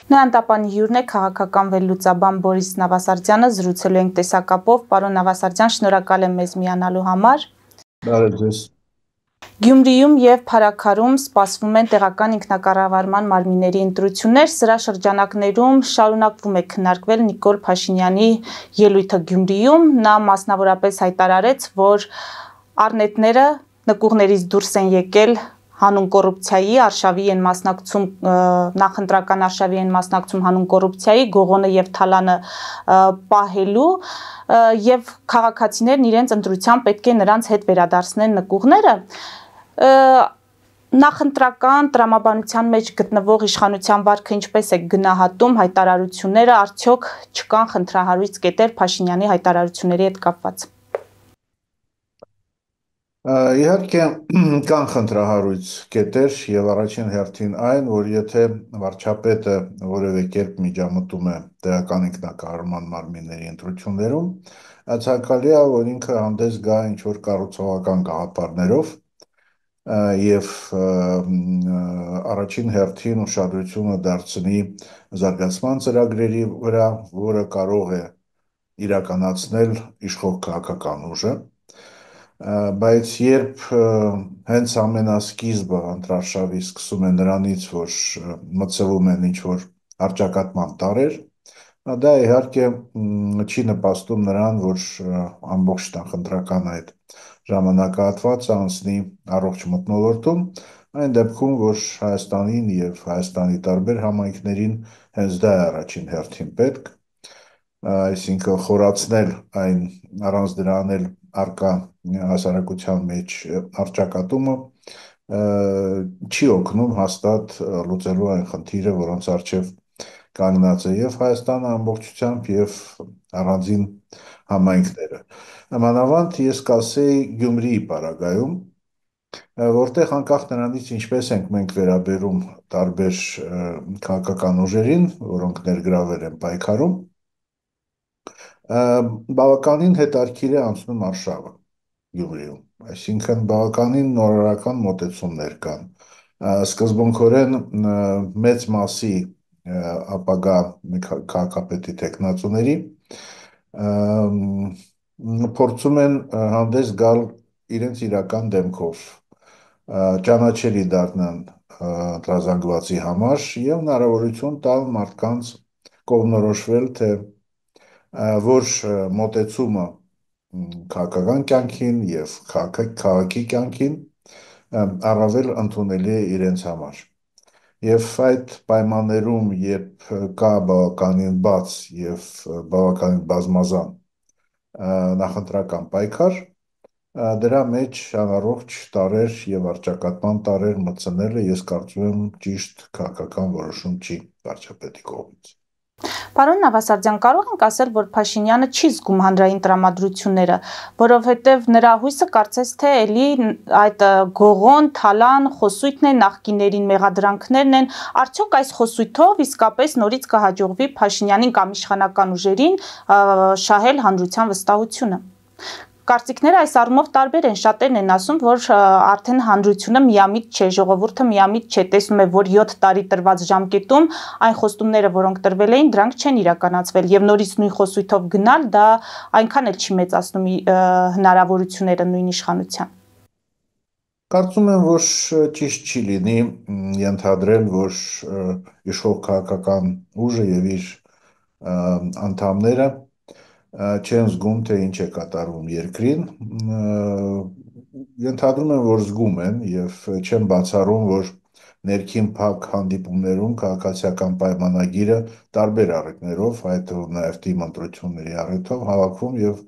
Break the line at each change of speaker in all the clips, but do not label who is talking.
Նոյան տապանի հյուրն է քաղաքական վերլուծաբան Բորիս Նավասարդյանը, զրուցելու ենք տեսակապով։ Պարոն Նավասարդյան, շնորհակալ եմ մեզ միանալու համար։
Բարև ձեզ։
Գյումրիում եւ Փարաքարում սպասվում են տեղական ինքնակառավարման մարմինների ընտրություններ։ Սրա շրջանակներում շարունակվում է քննարկվել Նիկոլ Փաշինյանի ելույթը Գյումրիում։ Նա մասնավորապես հայտարարեց, որ առնետները նկուղներից դուրս են եկել հանուն կոռուպցիայի, արշավի են մասնակցում, նախընտրական արշավի են մասնակցում հանուն կոռուպցիայի, Գողոնը եւ Թալանը պահելու եւ քաղաքացիներն իրենց ընտրությամբ պետք է նրանց հետ վերադարձնեն նկուղները։ Նախընտրական տրամաբանության մեջ գտնվող իշխանության վարքը ինչպես է գնահատում հայտարարությունները, արդյոք չկան խնդրահարույց կետեր Փաշինյանի հայտարարությունների հետ կապված։
Իհարկե կան խնդրահարույց կետեր եւ առաջին հերթին այն, որ եթե վարչապետը որևէ կերպ միջամտում է տեղական ինքնակառավարման մարմինների ընտրություններում, ցանկալի է, որ ինքը հանդես գա ինչ-որ կառուցողական գաղափարներով եւ առաջին հերթին ուշադրությունը դարձնի զարգացման ծրագրերի վրա, որը կարող է իրականացնել իշխող քաղաքական ուժը, բայց երբ հենց ամենասկիզբը ընտրարշավի սկսում է նրանից, որ մտցվում են ինչ-որ առճակատման տարրեր, դա իհարկե չի նպաստում նրան, որ ամբողջ նախընտրական այդ ժամանակահատվածը անցնի առողջ մթնոլորտում, այն դեպքում, որ Հայաստանին եւ Հայաստանի տարբեր համայնքներին հենց դա է առաջին հերթին պետք, այսինքն խորացնել այն առանց դրա անել արկա հասարակության մեջ առճակատումը չի օգնում հաստատ լուծելու այն խնդիրը, որոնց առջև կանգնած է եւ Հայաստանը ամբողջությամբ եւ առանձին համայնքները։ Մանավանդ ես կասեի Գյումրիի պարագայում, որտեղ անկախ նրանից ինչպես ենք մենք վերաբերում տարբեր քաղաքական ուժերին, որոնք ներգրավել են պայքարում, բավականին հետաքրքիր է անցնում արշավը Գյումրիում, այսինքն բավականին նորարարական մոտեցումներ կան։ Սկզբունքորեն մեծ մասի ապագա քաղաքապետի տեխնացուների փորձում են հանդես գալ իրենց իրական դեմքով, ճանաչելի դառնան ընտրազանգվածի համար եւ հնարավորություն տալ մարդկանց կողմնորոշվել, թե որ մոտեցումը քաղաքական կյանքին եւ քաղաքի կյանքին առավել ընդունելի է իրենց համար։ Եվ այդ պայմաններում, երբ կա բավականին բաց եւ բավականին բազմազան նախընտրական պայքար, դրա մեջ անառողջ տարրեր եւ առճակատման տարրեր մտցնելը ես կարծում եմ ճիշտ քաղաքական որոշում չի վարչապետի կողմից։
Պարոն Նավասարդյան, կարող ենք ասել, որ Փաշինյանը չի զգում հանրային տրամադրությունները, որովհետև նրա հույսը կարծես թե էլի այդ Գողոն, Թալան խոսույթն է, նախկիներին մեղադրանքներն են, արդյոք այս խոսույթով իսկապես նորից կհաջողվի Փաշինյանին կամ իշխանական ուժերին շահել հանրության վստահությունը։ Կարծիքները այս առումով տարբեր են, շատերն են ասում, որ արդեն հանրությունը միամիտ չէ, ժողովուրդը միամիտ չէ, տեսնում է, որ 7 տարի տրված ժամկետում այն խոստումները, որոնք տրվել էին, դրանք չեն իրականացվել եւ նորից նույն խոսույթով գնալ, դա այնքան էլ չի մեծացնում հնարավորությունները նույն իշխանության։
Կարծում եմ, որ ճիշտ չի լինի ենթադրել, որ իշխող քաղաքական ուժը եւ իր անդամները չեն զգում, թե ինչ է կատարվում երկրին, ենթադրում եմ, որ զգում են եւ չեն բացառում, որ ներքին փակ հանդիպումներում քաղաքացիական պայմանագիրը տարբեր առիթներով, այդ թվում նաեւ թիմ ընտրությունների առիթով հավաքվում եւ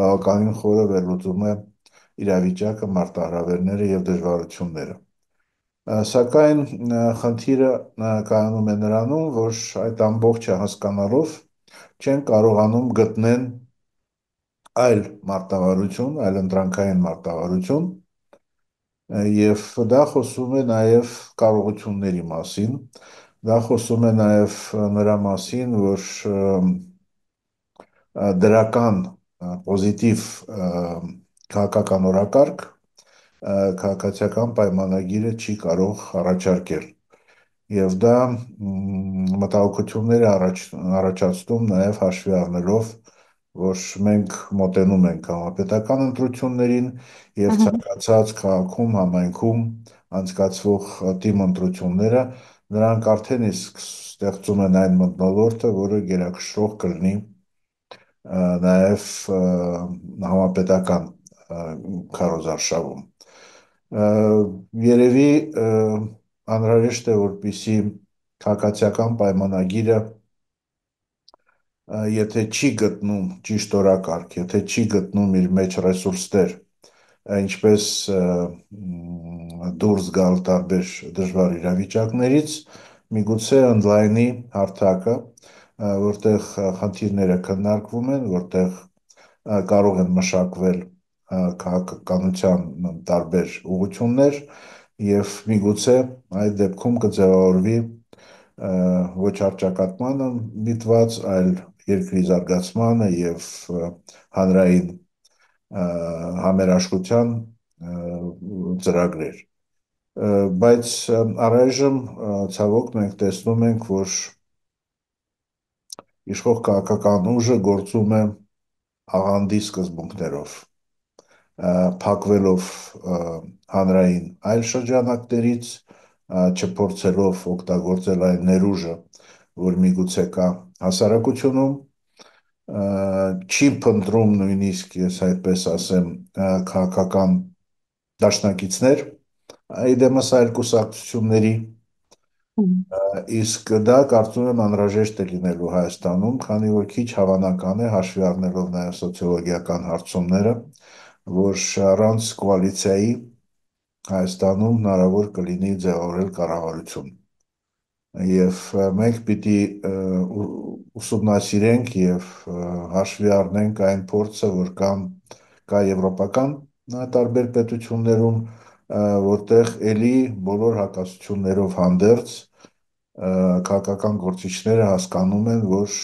բավականին խորը վերլուծում է իրավիճակը, մարտահրավերները եւ դժվարությունները։ Սակայն խնդիրը կայանում է նրանում, որ այդ ամբողջը հասկանալով չեն կարողանում գտնեն այլ մարտավարություն, այլ ընտրանքային մարտավարություն եւ դա խոսում է նաեւ կարողությունների մասին, դա խոսում է նաեւ նրա մասին, որ դրական պոզիտիվ քաղաքական օրակարգ քաղաքացիական պայմանագիրը չի կարող առաջարկել։ եւ դա մտահոգություններ է առաջացնում նաև հաշվի առնելով, որ մենք մոտենում ենք համապետական ընտրություններին եւ ցանկացած քաղաքում, համայնքում անցկացվող թիմ ընտրությունները նրանք արդեն իսկ ստեղծում են այն մթնոլորտը, որը գերակշռող կլինի նաև համապետական քարոզարշավում։ Երևի անհրաժեշտ է, որպեսզի քաղաքացիական պայմանագիրը եթե չի գտնում ճիշտ օրակարգ, եթե չի գտնում իր մեջ ռեսուրսներ, ինչպես դուրս գալ տարբեր դժվար իրավիճակներից, միգուցե ընդլայնի հարթակը, որտեղ խնդիրները քննարկվում են, որտեղ կարող են մշակվել քաղաքականության տարբեր ուղղություններ եւ միգուցե այդ դեպքում կձևավորվի ոչ առճակատմանը միտված, այլ երկրի զարգացմանը եւ հանրային համերաշխության ծրագրեր։ Բայց առայժմ ցավոք մենք տեսնում ենք, որ իշխող քաղաքական ուժը գործում է աղանդի սկզբունքներով, փակվելով հանրային այլ շրջանակներից, չփորձելով օգտագործել այն ներուժը, որ միգուցե կա հասարակությունում, չի փնտրում նույնիսկ, ես այդպես ասեմ, քաղաքական դաշնակիցներ իդեմս այլ կուսակցությունների, իսկ դա կարծում եմ անհրաժեշտ է լինելու Հայաստանում, քանի որ քիչ հավանական է հաշվի առնելով նաև սոցիոլոգիական հարցումները, որ առանց կոալիցիայի Հայաստանում հնարավոր կլինի ձևավորել կառավարություն։ Եվ մենք պիտի ուսումնասիրենք եւ հաշվի առնենք այն փորձը, որ կա եվրոպական տարբեր պետություններում, որտեղ ելի բոլոր հակասություններով հանդերձ քաղաքական գործիչները հասկանում են, որ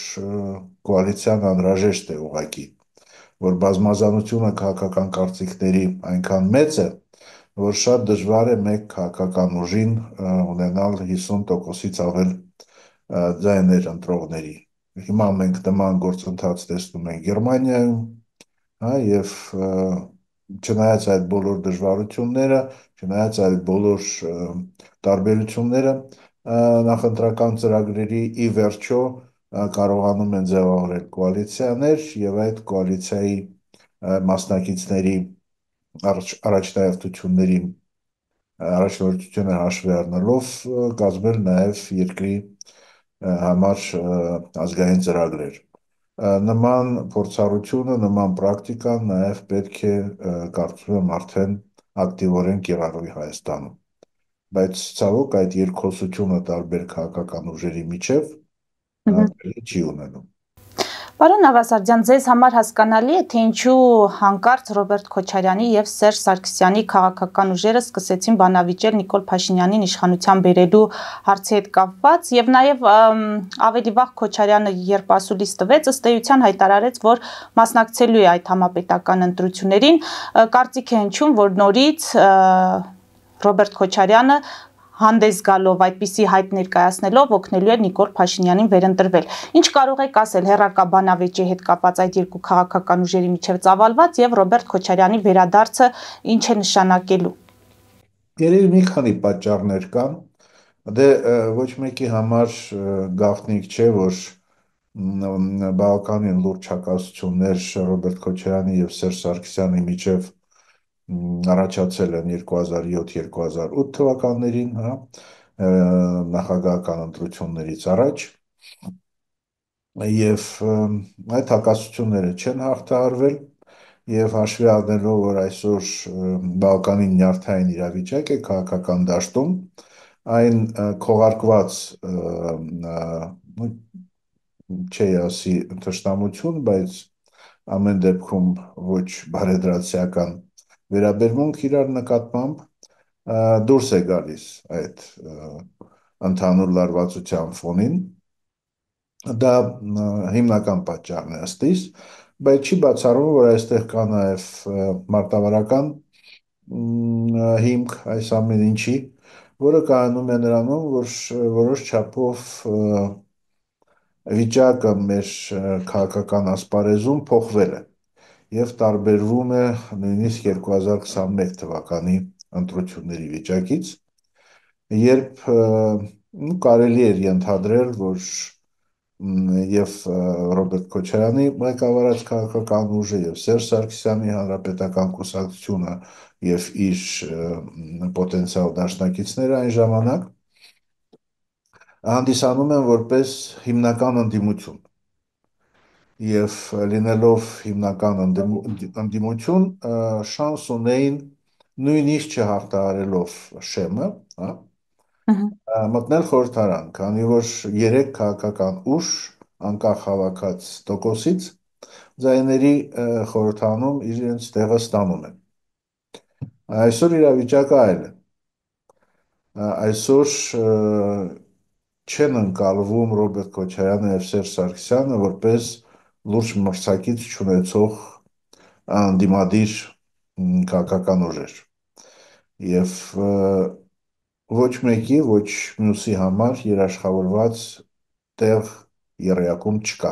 կոալիցիան անհրաժեշտ է ուղղակի, որ բազմազանությունը քաղաքական կարծիքների այնքան մեծ է, որ շատ դժվար է մեկ քաղաքական ուժին ունենալ 50%-ից ավել ձայներ ընտրողների։ Հիմա մենք նման գործընթաց տեսնում ենք Գերմանիայում, հա, եւ չնայած այդ բոլոր դժվարությունները, չնայած այդ բոլոր տարբերությունները, նախընտրական ծրագրերի ի վերջո կարողանում են ձևավորել կոալիցիաներ եւ այդ կոալիցիայի մասնակիցների առաջնորդությունը հաշվի առնելով կազմել նաև երկրի համար ազգային ծրագրեր։ Նման փորձառությունը, նման պրակտիկան նաև պետք է կարծում եմ արդեն ակտիվորեն կիրառվի Հայաստանում։ Բայց ցավոք այդ երկխոսությունը տարբեր քաղաքական ուժերի միջև տեղի չի ունենում։
Պարոն Նավասարդյան, ձեզ համար հասկանալի է, թե ինչու հանկարծ Ռոբերտ Քոչարյանի եւ Սերժ Սարգսյանի քաղաքական ուժերը սկսեցին բանավիճել Նիկոլ Փաշինյանին իշխանության բերելու հարցի հետ կապված եւ նաեւ ավելի վաղ Քոչարյանը երբ ասուլիս տվեց, ըստ էության հայտարարեց, որ մասնակցելու է այդ համապետական ընտրություններին, կարծիք է հնչում, որ նորից Ռոբերտ Քոչարյանը հանդես գալով այդպիսի հայտ ներկայացնելով օգնելու է Նիկոլ Փաշինյանին վերընտրվել։ Ինչ կարող եք ասել հերրակա բանավեճի հետ կապված այդ երկու քաղաքական ուժերի միջև ծավալված եւ Ռոբերտ Քոչարյանի վերադարձը ինչ է նշանակելու։
Երևի մի քանի պատճառներ կան։ Դե ոչ մեկի համար գաղտնիք չէ, որ բավականին լուրջ հակասություններ Ռոբերտ Քոչարյանի եւ Սերժ Սարգսյանի միջև առաջացել են 2007-2008 թվականներին, հա, նախագահական ընտրություններից առաջ, եւ այդ հակասությունները չեն հաղթահարվել, եւ հաշվի առնելով, որ այսօր բավականին նյարդային իրավիճակ է քաղաքական դաշտում, այն քողարկված չի ասի թշնամություն, բայց ամեն դեպքում ոչ բարեդրացիական վերաբերմունք իրար նկատմամբ դուրս է գալիս այդ ընդհանուր լարվածության ֆոնին։ Դա հիմնական պատճառն է ըստ իս, բայց չի բացառվում, որ այստեղ կա նաև մարտավարական հիմք այս ամեն ինչի, որը կայանում է նրանում, որ որոշ չափով վիճակը մեր քաղաքական ասպարեզում փոխվել է եւ տարբերվում է նույնիսկ 2021 թվականի ընտրությունների վիճակից, երբ կարելի էր ենթադրել, որ եւ Ռոբերտ Քոչարյանի ղեկավարած քաղաքական ուժը եւ Սերժ Սարգսյանի հանրապետական կուսակցությունը եւ իր պոտենցիալ դաշնակիցները այն ժամանակ հանդիսանում են որպես հիմնական ընդդիմություն եւ լինելով հիմնական ընդդիմություն շանս ունեին նույնիսկ չհաղթահարելով շեմը, հա, մտնել խորհրդարան, քանի որ երեք քաղաքական ուժ անկախ հավաքած տոկոսից ձայների խորհրդանում իրենց տեղը ստանում են։ Այսօր իրավիճակը այլ է։ Այսօր չեն ընկալվում Ռոբերտ Քոչարյանը եւ Սերժ Սարգսյանը որպես լուրջ մրցակից չունեցող անդիմադիր քաղաքական ուժեր։ Եվ ոչ մեկի, ոչ մյուսի համար երաշխավորված տեղ երեակում չկա։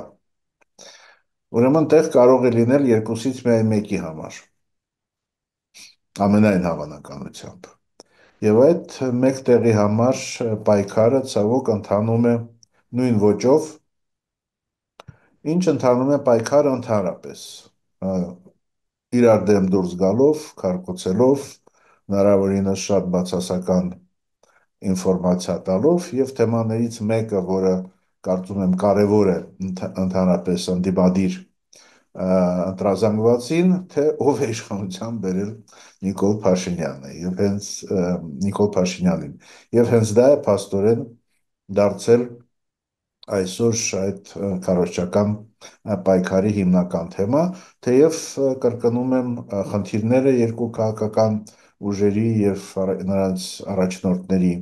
Ուրեմն տեղ կարող է լինել երկուսից միայն մեկի համար, ամենայն հավանականությամբ։ Եվ այդ մեկ տեղի համար պայքարը ցավոք ընթանում է նույն ոճով, ինչ ընթանում է պայքարը ընդհանրապես, իրար դեմ դուրս գալով, քարկոծելով, հնարավորինս շատ բացասական ինֆորմացիա տալով եւ թեմաներից մեկը, որը կարծում եմ կարևոր է ընդհանրապես ընդդիմադիր ընտրազանգվածին, թե ով է իշխանության բերել Նիկոլ Փաշինյանը եւ հենց Նիկոլ Փաշինյանին եւ հենց դա է փաստորեն դարձել այսօր այդ քարոզչական պայքարի հիմնական թեմա, թեև կրկնում եմ խնդիրները երկու քաղաքական ուժերի եւ նրանց առաջնորդների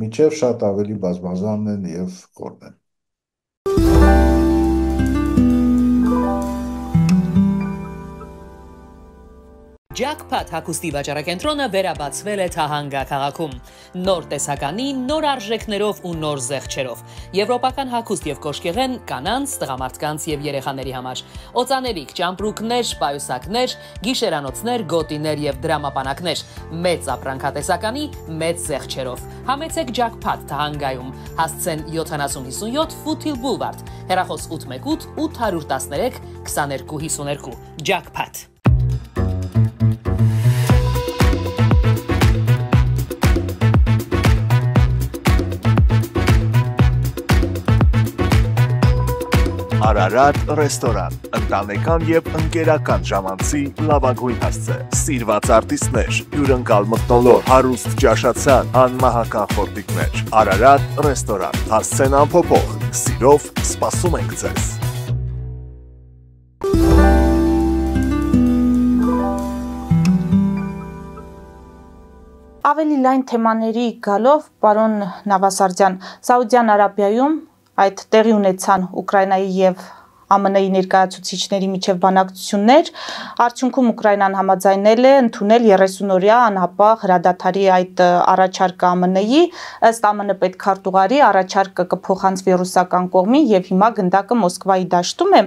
միջև շատ ավելի բազմազան են եւ խորն են։
Jackpot հագուստի վաճառակենտրոնը վերաբացվել է Թահանգա քաղաքում։ Նոր տեսականի, նոր արժեքներով ու նոր զեղչերով։ Եվրոպական հագուստ եւ կոշկեղեն կանանց, տղամարդկանց եւ երեխաների համար։ Օծանելիք, ճամպրուկներ, պայուսակներ, գիշերանոցներ, գոտիներ եւ դրամապանակներ։ Մեծ ապրանքատեսականի, մեծ զեղչերով։ Համեցեք Jackpot Թահանգայում։ Հասցեն 7057 Foothill Boulevard։ Հեռախոս 818 813 2252։ Jackpot
Արարատ ռեստորան, ընտանեկան եւ ընկերական ժամանցի լավագույն հասցե, սիրված արտիստներ, հյուրընկալ մթնոլորտ, հարուստ ճաշացան, անմահական խորտիկներ, Արարատ ռեստորան, հասցեն անփոփոխ, սիրով սպասում ենք ձեզ։
Ավելի լայն թեմաների գալով, պարոն Նավասարդյան, Սաուդյան Արաբիայում այդ տեղի ունեցան Ուկրաինայի եւ ԱՄՆ-ի ներկայացուցիչների միջև բանակցություններ, արդյունքում Ուկրաինան համաձայնել է ընդունել 30-օրյա անհապաղ հրադադարի այդ առաջարկը ԱՄՆ-ի, ըստ ԱՄՆ պետքարտուղարի առաջարկը կփոխանցվի ռուսական կողմին եւ հիմա գնդակը Մոսկվայի դաշտում է։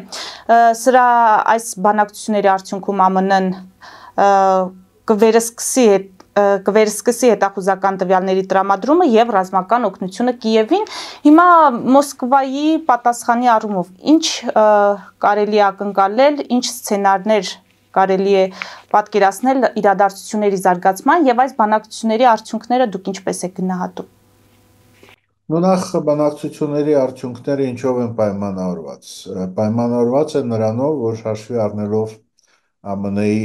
Այս բանակցությունների արդյունքում ԱՄՆ-ն կվերսկսի հետախուզական տվյալների տրամադրումը եւ ռազմական օգնությունը Կիևին։ Հիմա Մոսկվայի պատասխանի առումով ինչ կարելի է ակնկալել, ինչ սցենարներ կարելի է պատկերացնել իրադարձությունների զարգացման եւ այս բանակցությունների արդյունքները դուք ինչպես եք գնահատում։
Նախ բանակցությունների արդյունքները ինչով են պայմանավորված։ Պայմանավորված են նրանով, որ հաշվի առնելով ԱՄՆ-ի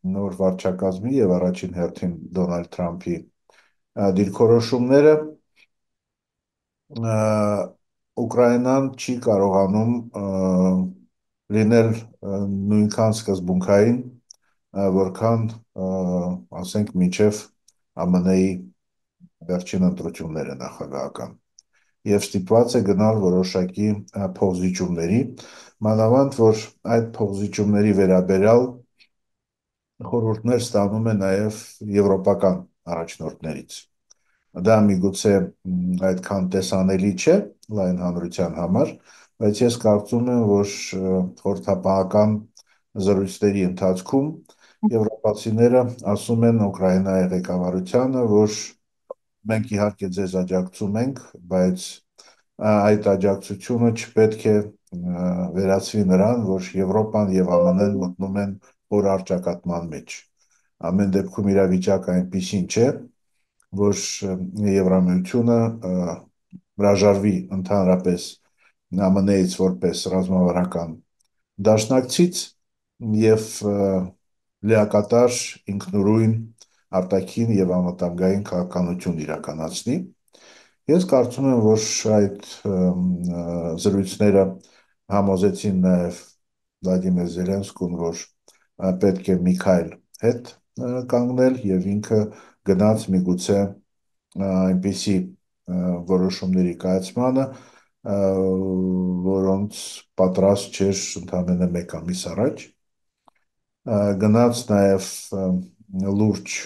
նոր վարչակազմի եւ առաջին հերթին Դոնալդ Թրամփի դիրքորոշումները Ուկրաինան չի կարողանում լինել նույնքան սկզբունքային, որքան ասենք մինչև ԱՄՆ-ի վերջին ընտրությունները նախագահական եւ ստիպված է գնալ որոշակի փոխզիջումների, մանավանդ որ այդ փոխզիջումների վերաբերյալ խորհուրդներ ստանում է նաև եվրոպական առաջնորդներից։ Դա միգուցե այդքան տեսանելի չէ լայն հանրության համար, բայց ես կարծում եմ, որ խորհրդապահական զրույցների ընթացքում եվրոպացիները ասում են Ուկրաինայի ղեկավարությանը, որ մենք իհարկե ձեզ աջակցում ենք, բայց այդ աջակցությունը չպետք է վերածվի նրան, որ Եվրոպան եւ ԱՄՆ-ն մտնում են օր առճակատման մեջ։ Ամեն դեպքում իրավիճակը այնպեսին չէ, որ Եվրամիությունը հրաժարվի ընդհանրապես ԱՄՆ-ից որպես ռազմավարական դաշնակցից եւ լիակատար ինքնուրույն արտաքին եւ անվտանգային քաղաքականություն իրականացնի։ Ես կարծում եմ, որ այդ զրույցները համոզեցին նաեւ Վլադիմիր Զելենսկուն, որ պետք է Միքայել հետ կանգնել եւ ինքը գնաց միգուցե այնպիսի որոշումների կայացմանը, որոնց պատրաստ չէր ընդամենը մեկ ամիս առաջ, գնաց նաև լուրջ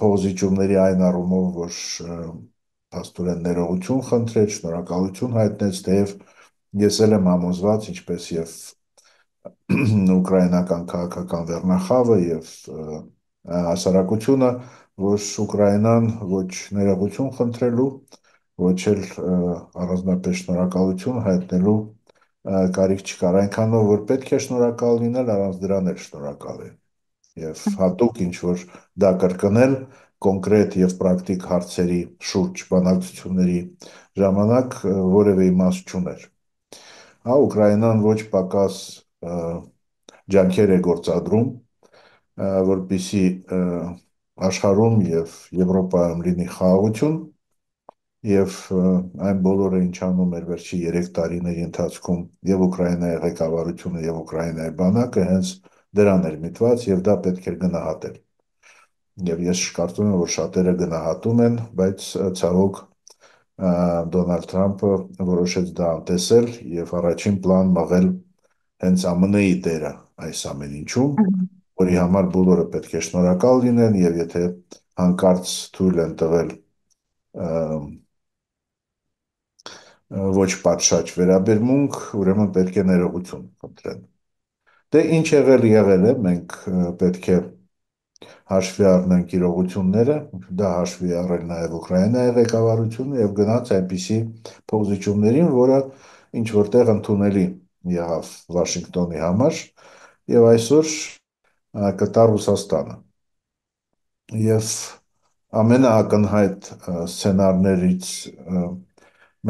փոխզիջումների այն առումով, որ փաստորեն ներողություն խնդրեց, շնորհակալություն հայտնեց, թեև ես էլ եմ համոզված, ինչպես եւ ուկրաինական քաղաքական վերնախավը եւ հասարակությունը, որ Ուկրաինան ոչ ներողություն խնդրելու, ոչ էլ առանձնապես շնորհակալություն հայտնելու կարիք չկար, այնքանով որ պետք է շնորհակալ լինել, առանց դրան էլ շնորհակալ է։ Եվ հատուկ ինչ որ դա կրկնել կոնկրետ եւ պրակտիկ հարցերի շուրջ բանակցությունների ժամանակ որևէ իմաստ չուներ։ Հա, Ուկրաինան ոչ պակաս ջանքեր է գործադրում, որպեսզի աշխարհում եւ Եվրոպայում լինի խաղաղություն եւ այն բոլորը ինչ անում էր վերջի 3 տարիների ընթացքում եւ Ուկրաինայի ղեկավարությունը եւ Ուկրաինայի բանակը հենց դրան էր միտված եւ դա պետք էր գնահատել։ Եվ ես կարծում եմ, որ շատերը գնահատում են, բայց ցավոք Դոնալդ Թրամփը որոշեց դա անտեսել եւ առաջին պլան մղել հենց ԱՄՆ-ի դերը այս ամեն ինչում, որի համար բոլորը պետք է շնորհակալ լինեն եւ եթե հանկարծ թույլ են տվել ոչ պատշաճ վերաբերմունք, ուրեմն պետք է ներողություն խնդրեն։ Դե ինչ եղել է, մենք պետք է հաշվի առնենք իրողությունները, դա հաշվի առել նաև Ուկրաինայի ղեկավարությունը եւ գնաց այնպիսի փոխզիջումներին, որը ինչ որտեղ ընդունելի եղավ Վաշինգտոնի համար եւ այսօր կտար Ռուսաստանը։ Եվ ամենաակնհայտ սցենարներից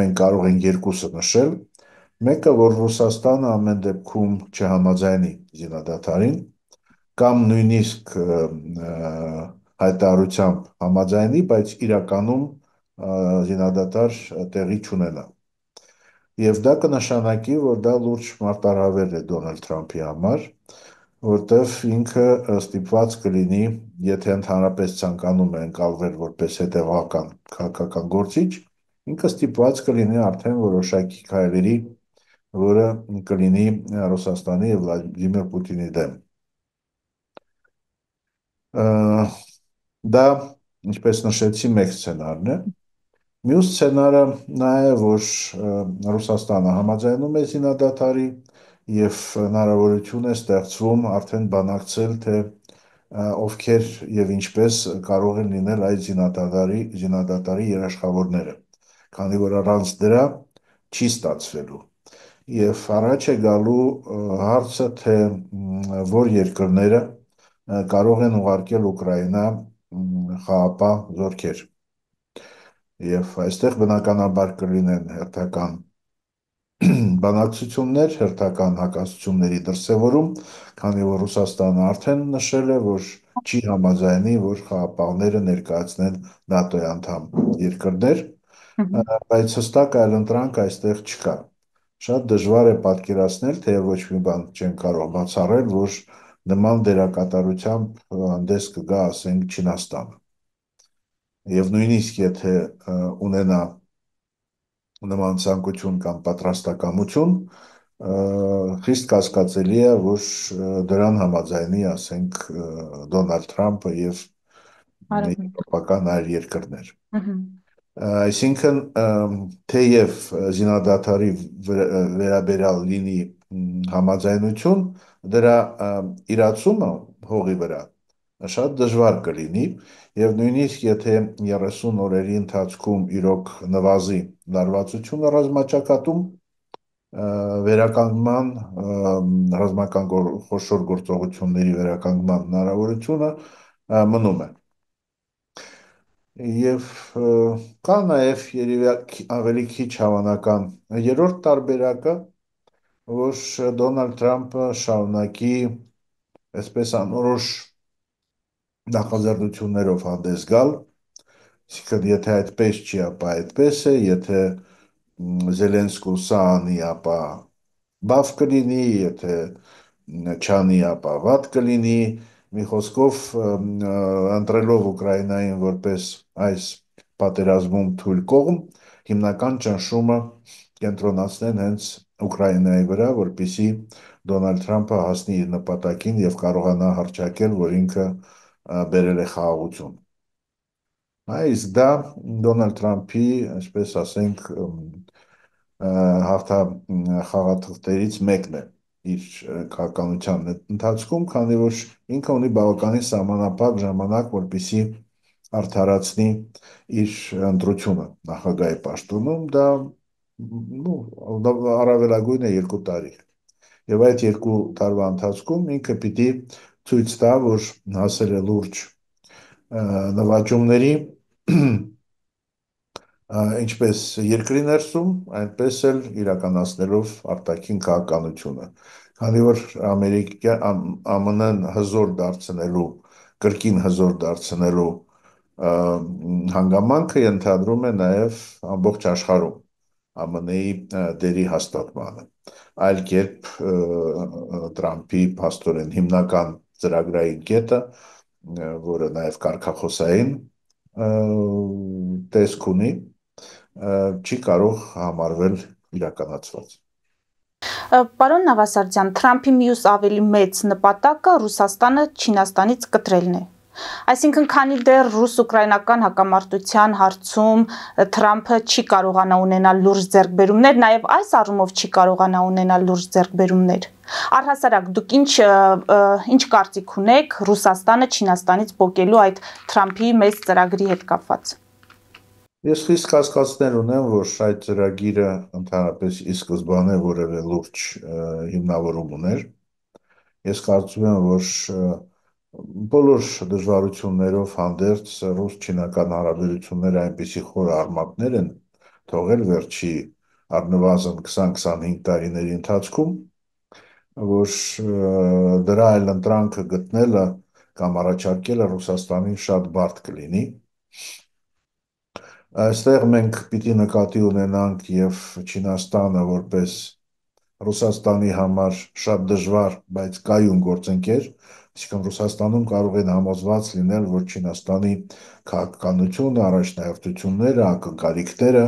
մենք կարող ենք երկուսը նշել։ Մեկը, որ Ռուսաստանը ամեն դեպքում չհամաձայնի զինադատարին, կամ նույնիսկ հայտարարությամբ համաձայնի, բայց իրականում զինադատար տեղի չունենա։ Եվ դա կնշանակի, որ դա լուրջ մարտահրավեր է Դոնալդ Թրամփի համար, որտեվ ինքը ստիպված կլինի, եթե ընդհանրապես ցանկանում է ընկալվել որպես հետևական քաղաքական գործիչ, ինքը ստիպված կլինի արդեն որոշակի քայլերի, որը կլինի Ռուսաստանի եւ Վլադիմիր Պուտինի դեմ։ Դա, ինչպես նշեցի, մեկ սցենարն է։ Մյուս սցենարը նա է, որ Ռուսաստանը համաձայնում է զինադատարի եւ հնարավորություն է ստեղծվում արդեն բանակցել, թե ովքեր եւ ինչպես կարող են լինել այդ զինադատարի երաշխավորները, քանի որ առանց դրա չի ստացվելու։ Եվ առաջ է գալու հարցը, թե որ երկրները կարող են ուղարկել Ուկրաինա խաղապահ զորքեր։ Եվ այստեղ բնականաբար կլինեն հերթական բանակցություններ, հերթական հակասությունների դրսևորում, քանի որ Ռուսաստանը արդեն նշել է, որ չի համաձայնի, որ խաղապահները ներկայացնեն ՆԱՏՕ-ի անդամ երկրներ, բայց հստակ այլընտրանք այստեղ չկա։ Շատ դժվար է պատկերացնել, թե ոչ մի բան չեն կարող բացառել, որ նման դերակատարությամբ հանդես կգա, ասենք, Չինաստանը։ Եվ նույնիսկ եթե ունենա նման ցանկություն կամ պատրաստակամություն, խիստ կասկածելի է, որ դրան համաձայնի, ասենք, Դոնալդ Թրամփը եւ եվրոպական այլ երկրներ։
Ահա։
Այսինքն, թեև զինադադարի վերաբերյալ լինի համաձայնություն, դրա իրացումը հողի վրա շատ դժվար կլինի, եւ նույնիսկ եթե 30 օրերի ընթացքում իրոք նվազի լարվածությունը ռազմաճակատում, վերականգնման ռազմական խոշոր գործողությունների վերականգնման հնարավորությունը մնում է։ Եվ կա նաև երևի ավելի քիչ հավանական երրորդ տարբերակը, որ Դոնալդ Թրամփը շարունակի այսպես անորոշ նախաձեռնություններով հանդես գալ, այսինքն եթե այդպես չի, ապա այդպես է, եթե Զելենսկուն սա անի, ապա բավ կլինի, եթե չանի, ապա վատ կլինի, մի խոսքով ընտրելով Ուկրաինային որպես այս պատերազմում թույլ կողմ, հիմնական ճնշումը կենտրոնացնեն հենց Ուկրաինայի վրա, որպեսզի Դոնալդ Թրամփը հասնի իր նպատակին եւ կարողանա հռչակել, որ ինքը բերել է խաղաղություն։ Իսկ դա Դոնալդ Թրամփի, այսպես ասենք, խաղաթղթերից մեկն է իր քաղաքականության ընթացքում, քանի որ ինքը ունի բավականին սահմանափակ ժամանակ, որպեսզի արդարացնի իր ընտրությունը նախագահի պաշտոնում, դա առավելագույնը 2 տարի։ Եվ այդ 2 տարվա ընթացքում ինքը պիտի ցույց տա, որ հասել է լուրջ նվաճումների, ինչպես երկրի ներսում, այնպես էլ իրականացնելով արտաքին քաղաքականությունը։ Քանի որ ԱՄՆ-ն հզոր դարձնելու, կրկին հզոր դարձնելու հանգամանքը ենթադրում է նաև ամբողջ աշխարհում ԱՄՆ-ի դերի հաստատմանը։ Այլ կերպ Տրամփի փաստորեն հիմնական ծրագրային կետը, որը նաև կարգախոսային տեսք ունի, չի կարող համարվել իրականացված։
Պարոն Նավասարդյան, Թրամփի մյուս ավելի մեծ նպատակը Ռուսաստանը Չինաստանից կտրելն է։ Այսինքն, քանի դեռ ռուս-ուկրաինական հակամարտության հարցում Թրամփը չի կարողանա ունենալ լուրջ ձեռքբերումներ, նաև այս առումով չի կարողանա ունենալ լուրջ ձեռքբերումներ։ Առհասարակ, դուք ինչ կարծիք ունեք Ռուսաստանը Չինաստանից պոկելու այդ Թրամփի մեծ ծրագրի հետ կապված։
Ես խիստ կասկածներ ունեմ, որ այդ ծրագիրը ընդհանրապես ի սկզբանե որևէ լուրջ հիմնավորում ուներ։ Ես կարծում եմ, որ բոլոր դժվարություններով հանդերձ ռուս-չինական հարաբերությունները այնպիսի խոր արմատներ են թողել վերջի առնվազն 20-25 տարիների ընթացքում, որ դրա այլընտրանքը գտնելը կամ առաջարկելը Ռուսաստանին շատ բարդ կլինի։ Այստեղ մենք պիտի նկատի ունենանք եւ Չինաստանը որպես Ռուսաստանի համար շատ դժվար, բայց կայուն գործընկեր, այսինքն Ռուսաստանում կարող են համոզված լինել, որ Չինաստանի քաղաքականությունը, առաջնահերթությունները, ակնկալիքները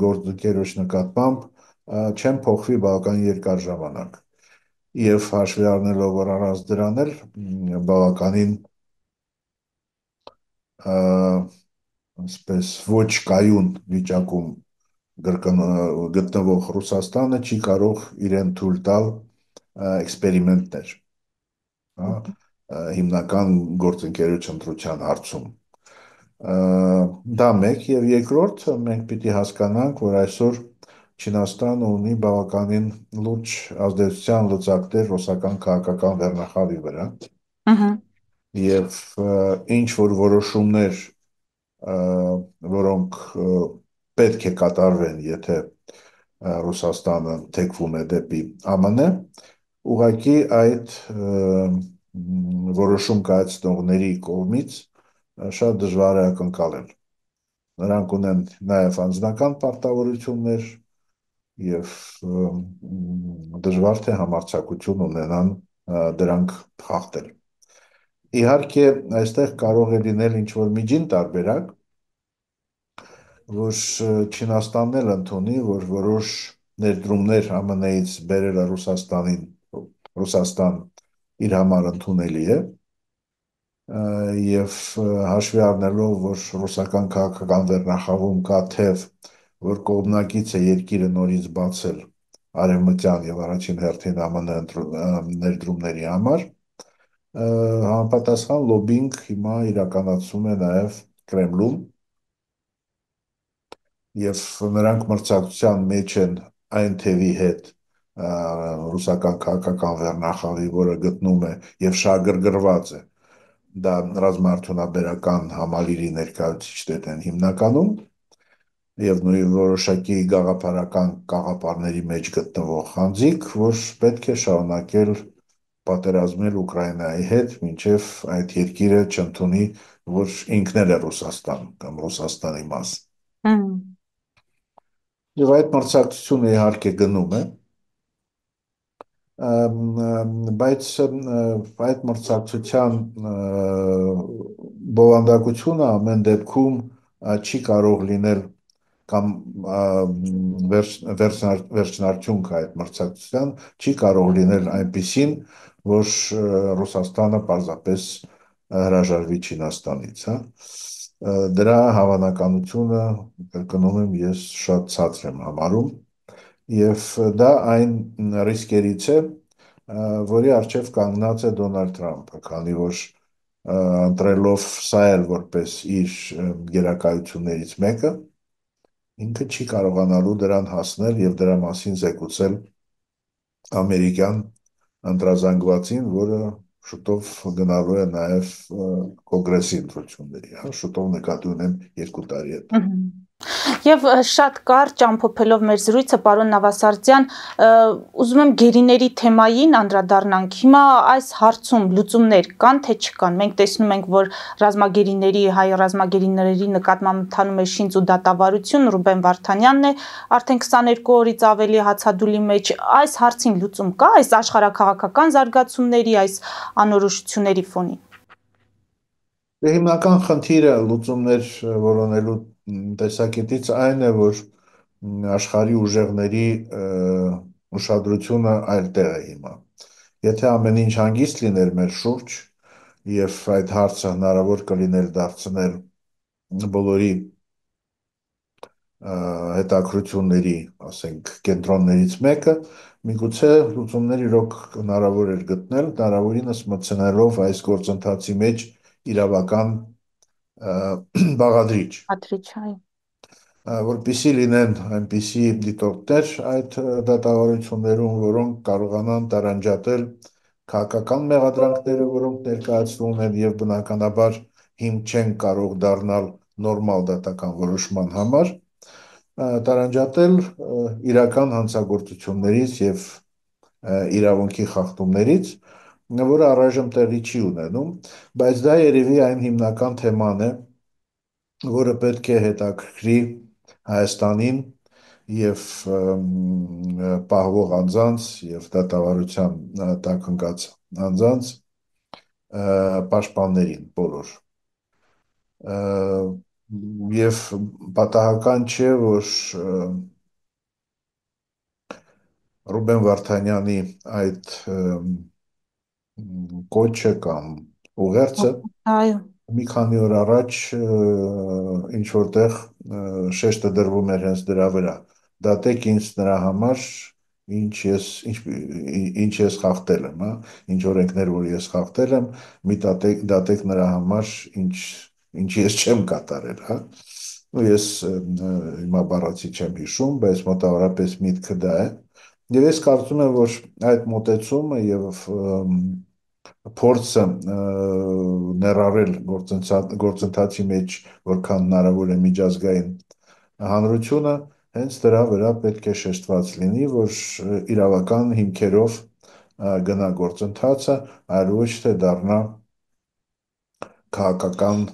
գործընկերոջ նկատմամբ չեն փոխվի բավական երկար ժամանակ։ Եվ հաշվի առնելով, որ առանց դրան էլ բավականին այսպես ոչ կայուն վիճակում գտնվող Ռուսաստանը չի կարող իրեն թույլ տալ էքսպերիմենտներ, հիմնական գործընկերոջ ընտրության հարցում։ Դա մեկ, եւ երկրորդ, մենք պիտի հասկանանք, որ այսօր Չինաստանը ունի բավականին լուրջ ազդեցության լծակներ ռուսական քաղաքական վերնախավի վրա։ Եվ ինչ որ որոշումներ, որոնք պետք է կատարվեն, եթե Ռուսաստանը թեքվում է դեպի ԱՄՆ, ուղղակի այդ որոշում կայացնողների կողմից շատ դժվար է ակնկալել։ Նրանք ունեն նաև անձնական պարտավորություններ եւ դժվար թե համարձակություն ունենան դրանք խախտել։ Իհարկե, այստեղ կարող է լինել ինչ-որ միջին տարբերակ, որ Չինաստանն էլ ընդունի, որ որոշ ներդրումներ ԱՄՆ-ից բերելը Ռուսաստան իր համար ընդունելի է, եւ հաշվի առնելով, որ ռուսական քաղաքական վերնախավում կա թեւ, որ կողմնակից է երկիրը նորից բացել արևմտյան եւ առաջին հերթին ԱՄՆ ներդրումների համար, համապատասխան լոբինգ հիմա իրականացում է նաեւ Կրեմլում եւ նրանք մրցակցության մեջ են այն թևի հետ ռուսական քաղաքական վերնախավի, որը գտնում է եւ շահագրգռված է դա ռազմաարդյունաբերական համալիրի ներկայացուցիչներն են հիմնականում եւ նույն որոշակի գաղափարական կաղապարների մեջ գտնվող խանձիկ, որ պետք է շարունակել պատերազմել Ուկրաինայի հետ, մինչեւ այդ երկիրը չընդունի, որ ինքն էլ է Ռուսաստան կամ Ռուսաստանի մաս։ Եվ այդ մրցակցությունը իհարկե գնում է, բայց այդ մրցակցության բովանդակությունը ամեն դեպքում չի կարող լինել կամ վերջնարդյունքը այդ մրցակցության չի կարող լինել այնպիսին, որ Ռուսաստանը պարզապես հրաժարվի Չինաստանից, հա։ Դրա հավանականությունը, կրկնում եմ, ես շատ ցածր եմ համարում եւ դա այն ռիսկերից է, որի առջև կանգնած է Դոնալդ Թրամփը, քանի որ ընտրելով սա էլ որպես իր գերակայություններից մեկը, ինքը չի կարողանալու դրան հասնել եւ դրա մասին զեկուցել ամերիկյան ընտրազանգվածին, որը շուտով գնալու է նաեւ կոնգրեսի ընտրությունների, հա, շուտով նկատի ունեմ 2 տարի հետո։
Եվ շատ կարճ ամփոփելով մեր զրույցը, պարոն Նավասարդյան, ուզում եմ գերիների թեմային անդրադառնանք։ Հիմա այս հարցում լուծումներ կան թե չկան։ Մենք տեսնում ենք, որ հայ ռազմագերիների նկատմամբ ընթանում է շինծ ու դատավարություն, Ռուբեն Վարդանյանն է արդեն 22 օրից ավելի հացադուլի մեջ։ Այս հարցին լուծում կա այս աշխարհաքաղաքական զարգացումների, այս անորոշությունների ֆոնին։
Հիմնական խնդիրը լուծումներ որոնելու տեսակետից այն է, որ աշխարհի ուժեղների ուշադրությունը այլ տեղ է հիմա։ Եթե ամեն ինչ հանգիստ լիներ մեր շուրջ եւ այդ հարցը հնարավոր կլիներ դարձնել բոլորի հետաքրությունների, ասենք, կենտրոններից մեկը, միգուցե լուծումներ իրոք հնարավոր էր գտնել, հնարավորինս մտցնելով այս գործընթացի մեջ իրավական բաղադրիչ, որպեսզի լինեն այնպիսի դիտորդներ այդ դատավարություններում, որոնք կարողանան տարանջատել քաղաքական մեղադրանքները, որոնք ներկայացվում են եւ բնականաբար հիմք չեն կարող դառնալ նորմալ դատական որոշման համար, տարանջատել իրական հանցագործություններից եւ իրավունքի խախտումներից, որը առայժմ տեղի չի ունենում, բայց դա երևի այն հիմնական թեման է, որը պետք է հետաքրքրի Հայաստանին եւ պահվող անձանց եւ դատավարության տակ ընկած անձանց պաշտպաններին բոլոր։ Եվ պատահական չէ, որ Ռուբեն Վարդանյանի այդ կոչը կամ ուղերձը մի քանի օր առաջ ինչ որտեղ շեշտը դրվում էր հենց դրա վրա։ Դատեք ինձ նրա համար, ինչ ես խախտել եմ, հա, ինչ օրենքներ որ ես խախտել եմ, մի դատեք նրա համար, ինչ ես չեմ կատարել, հա։ Ու ես հիմա բառացի չեմ հիշում, բայց մոտավորապես միտքը դա է։ Եվ ես կարծում եմ, որ այդ մոտեցումը եւ փորձը ներառել գործընթացի մեջ որքան հնարավոր է միջազգային հանրությունը հենց դրա վրա պետք է շեշտված լինի, որ իրավական հիմքերով գնա գործընթացը, այլ ոչ թե դառնա քաղաքական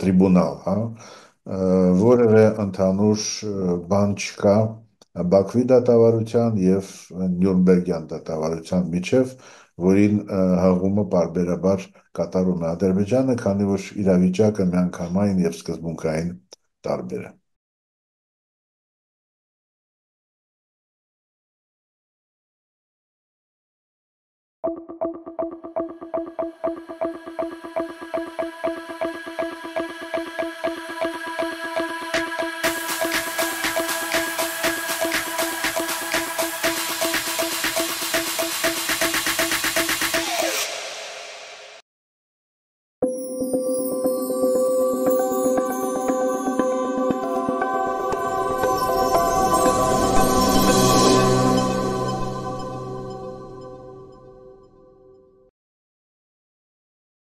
տրիբունալ, հա, որևէ ընդհանուր բան չկա Բաքվի դատավարության եւ Նյուրնբերգյան դատավարության միջև, որին հղումը պարբերաբար կատարում է Ադրբեջանը, քանի որ իրավիճակը միանգամայն եւ սկզբունքային տարբեր է։